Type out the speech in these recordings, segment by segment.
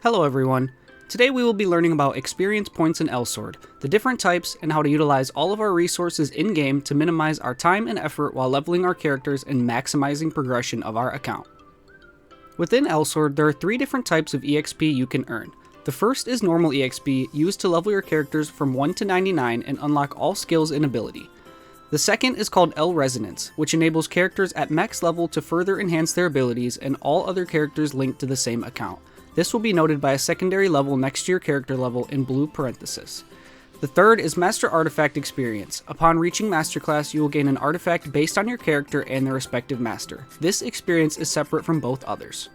Hello everyone. Today we will be learning about experience points in Elsword, the different types, and how to utilize all of our resources in-game to minimize our time and effort while leveling our characters and maximizing progression of our account. Within Elsword, there are 3 different types of EXP you can earn. The first is normal EXP, used to level your characters from 1 to 99 and unlock all skills and ability. The second is called Resonance, which enables characters at max level to further enhance their abilities and all other characters linked to the same account. This will be noted by a secondary level next to your character level in blue parenthesis. The third is Master Artifact Experience. Upon reaching Master Class, you will gain an artifact based on your character and their respective master. This experience is separate from both others.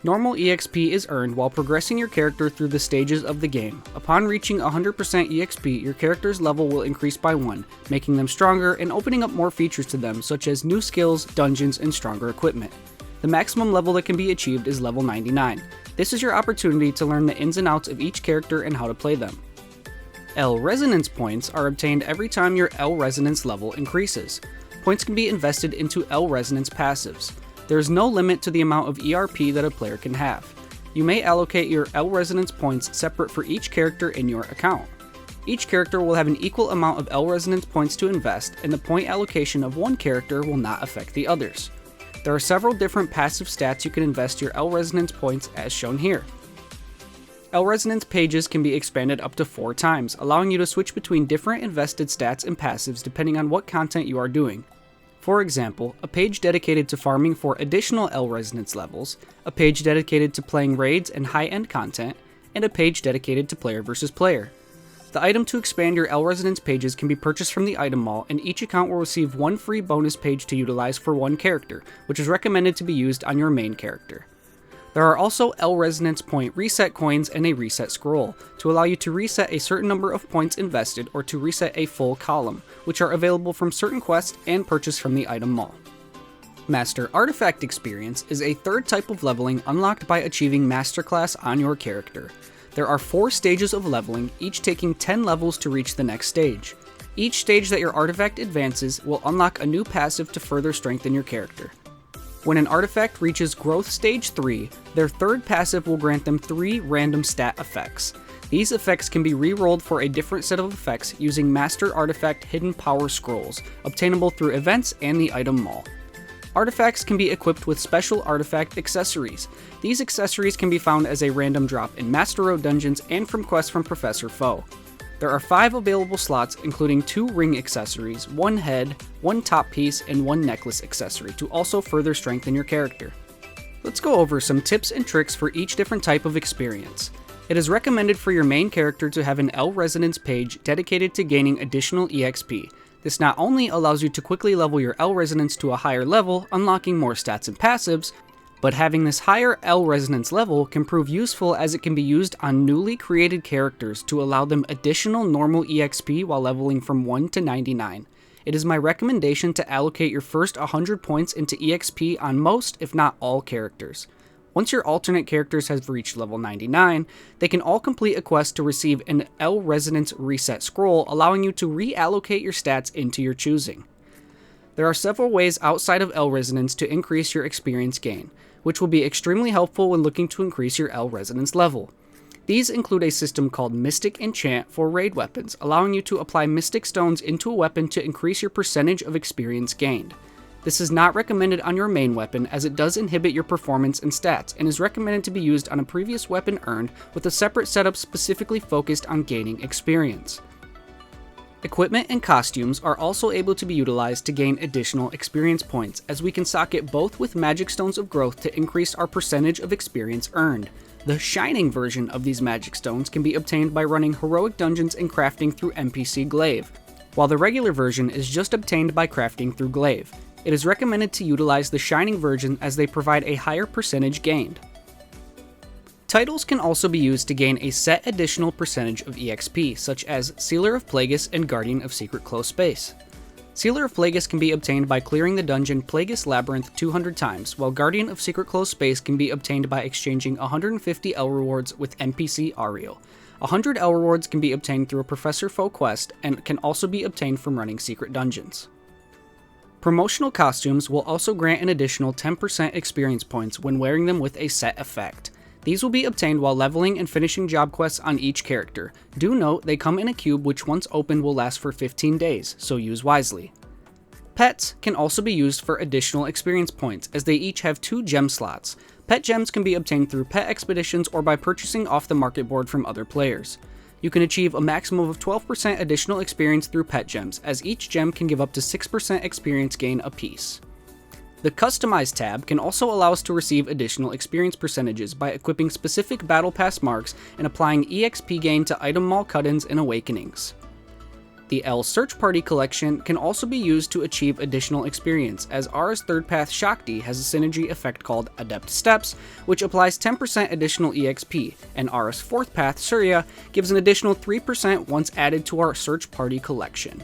Normal EXP is earned while progressing your character through the stages of the game. Upon reaching 100% EXP, your character's level will increase by 1, making them stronger and opening up more features to them such as new skills, dungeons, and stronger equipment. The maximum level that can be achieved is level 99. This is your opportunity to learn the ins and outs of each character and how to play them. Resonance points are obtained every time your Resonance level increases. Points can be invested into Resonance passives. There is no limit to the amount of ERP that a player can have. You may allocate your Resonance points separate for each character in your account. Each character will have an equal amount of Resonance points to invest, and the point allocation of one character will not affect the others. There are several different passive stats you can invest your Resonance points as shown here. Resonance pages can be expanded up to 4 times, allowing you to switch between different invested stats and passives depending on what content you are doing. For example, a page dedicated to farming for additional Resonance levels, a page dedicated to playing raids and high-end content, and a page dedicated to player versus player. The item to expand your Resonance pages can be purchased from the item mall, and each account will receive 1 free bonus page to utilize for one character, which is recommended to be used on your main character. There are also Resonance point reset coins and a reset scroll, to allow you to reset a certain number of points invested or to reset a full column, which are available from certain quests and purchased from the item mall. Master Artifact Experience is a third type of leveling unlocked by achieving Master Class on your character. There are 4 stages of leveling, each taking 10 levels to reach the next stage. Each stage that your artifact advances will unlock a new passive to further strengthen your character. When an artifact reaches Growth Stage 3, their third passive will grant them 3 random stat effects. These effects can be re-rolled for a different set of effects using Master Artifact Hidden Power Scrolls, obtainable through events and the item mall. Artifacts can be equipped with special artifact accessories. These accessories can be found as a random drop in Master Road dungeons and from quests from Professor Foe. There are 5 available slots, including 2 ring accessories, 1 head, 1 top piece, and 1 necklace accessory to also further strengthen your character. Let's go over some tips and tricks for each different type of experience. It is recommended for your main character to have an Resonance page dedicated to gaining additional EXP. This not only allows you to quickly level your Resonance to a higher level, unlocking more stats and passives, but having this higher Resonance level can prove useful as it can be used on newly created characters to allow them additional normal EXP while leveling from 1 to 99. It is my recommendation to allocate your first 100 points into EXP on most, if not all, characters. Once your alternate characters have reached level 99, they can all complete a quest to receive an Resonance reset scroll, allowing you to reallocate your stats into your choosing. There are several ways outside of Resonance to increase your experience gain, which will be extremely helpful when looking to increase your Resonance level. These include a system called Mystic Enchant for raid weapons, allowing you to apply Mystic Stones into a weapon to increase your percentage of experience gained. This is not recommended on your main weapon as it does inhibit your performance and stats, and is recommended to be used on a previous weapon earned with a separate setup specifically focused on gaining experience. Equipment and costumes are also able to be utilized to gain additional experience points, as we can socket both with Magic Stones of Growth to increase our percentage of experience earned. The Shining version of these Magic Stones can be obtained by running heroic dungeons and crafting through NPC Glaive, while the regular version is just obtained by crafting through Glaive. It is recommended to utilize the Shining version as they provide a higher percentage gained. Titles can also be used to gain a set additional percentage of EXP, such as Sealer of Plagueis and Guardian of Secret Close Space. Sealer of Plagueis can be obtained by clearing the dungeon Plagueis Labyrinth 200 times, while Guardian of Secret Close Space can be obtained by exchanging 150 L rewards with NPC Ariel. 100 L rewards can be obtained through a Professor Foe quest and can also be obtained from running secret dungeons. Promotional Costumes will also grant an additional 10% experience points when wearing them with a set effect. These will be obtained while leveling and finishing job quests on each character. Do note they come in a cube which once opened will last for 15 days, so use wisely. Pets can also be used for additional experience points, as they each have 2 gem slots. Pet gems can be obtained through pet expeditions or by purchasing off the market board from other players. You can achieve a maximum of 12% additional experience through pet gems, as each gem can give up to 6% experience gain apiece. The Customize tab can also allow us to receive additional experience percentages by equipping specific Battlepass marks and applying EXP gain to item mall cut-ins and awakenings. The L Search Party collection can also be used to achieve additional experience, as Ara's third path Shakti has a synergy effect called Adept Steps, which applies 10% additional EXP, and Ara's fourth path Surya gives an additional 3% once added to our Search Party collection.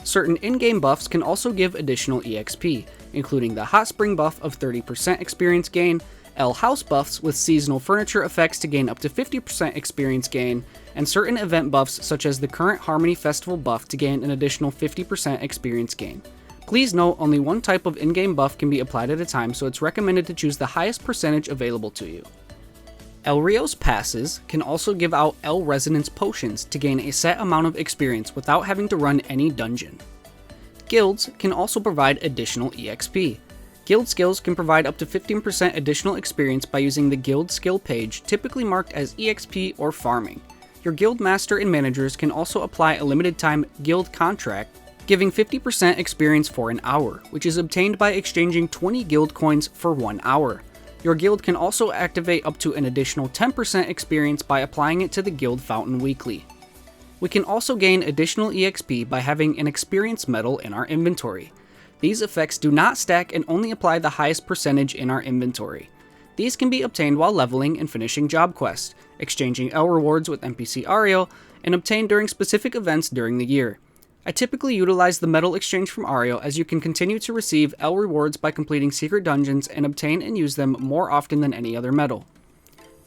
Certain in-game buffs can also give additional EXP, including the Hot Spring buff of 30% experience gain, L House buffs with seasonal furniture effects to gain up to 50% experience gain, and certain event buffs such as the current Harmony Festival buff to gain an additional 50% experience gain. Please note only one type of in-game buff can be applied at a time, so it's recommended to choose the highest percentage available to you. El Rio's passes can also give out El Resonance potions to gain a set amount of experience without having to run any dungeon. Guilds can also provide additional EXP. Guild skills can provide up to 15% additional experience by using the guild skill page, typically marked as EXP or farming. Your guild master and managers can also apply a limited time guild contract, giving 50% experience for an hour, which is obtained by exchanging 20 guild coins for 1 hour. Your guild can also activate up to an additional 10% experience by applying it to the guild fountain weekly. We can also gain additional EXP by having an experience medal in our inventory. These effects do not stack and only apply the highest percentage in our inventory. These can be obtained while leveling and finishing job quests, exchanging L rewards with NPC Ariel, and obtained during specific events during the year. I typically utilize the medal exchange from Ariel, as you can continue to receive L rewards by completing secret dungeons and obtain and use them more often than any other medal.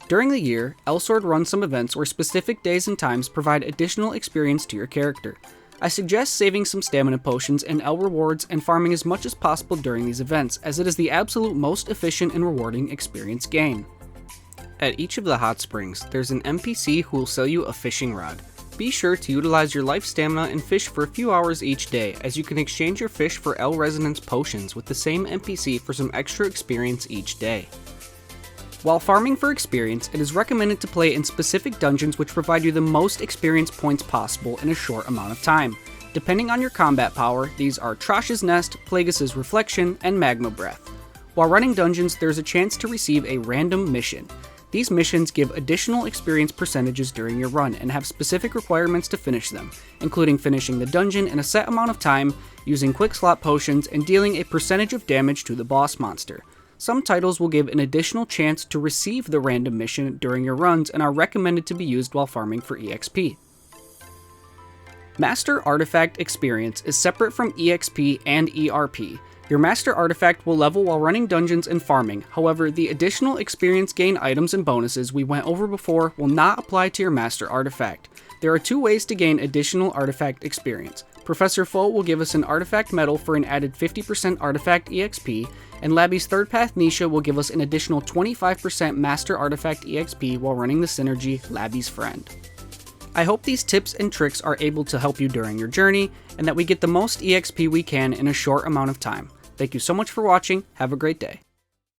During the year, Elsword runs some events where specific days and times provide additional experience to your character. I suggest saving some stamina potions and L rewards and farming as much as possible during these events, as it is the absolute most efficient and rewarding experience gain. At each of the hot springs, there's an NPC who will sell you a fishing rod. Be sure to utilize your life stamina and fish for a few hours each day, as you can exchange your fish for L Resonance potions with the same NPC for some extra experience each day. While farming for experience, it is recommended to play in specific dungeons which provide you the most experience points possible in a short amount of time. Depending on your combat power, these are Trash's Nest, Plagueis' Reflection, and Magma Breath. While running dungeons, there's a chance to receive a random mission. These missions give additional experience percentages during your run and have specific requirements to finish them, including finishing the dungeon in a set amount of time, using quick slot potions, and dealing a percentage of damage to the boss monster. Some titles will give an additional chance to receive the random mission during your runs and are recommended to be used while farming for EXP. Master Artifact experience is separate from EXP and ERP. Your Master Artifact will level while running dungeons and farming, however, the additional experience gain items and bonuses we went over before will not apply to your Master Artifact. There are 2 ways to gain additional Artifact experience. Professor Foe will give us an Artifact Medal for an added 50% Artifact EXP, and Labby's third path Nisha will give us an additional 25% Master Artifact EXP while running the synergy Labby's Friend. I hope these tips and tricks are able to help you during your journey, and that we get the most EXP we can in a short amount of time. Thank you so much for watching, have a great day.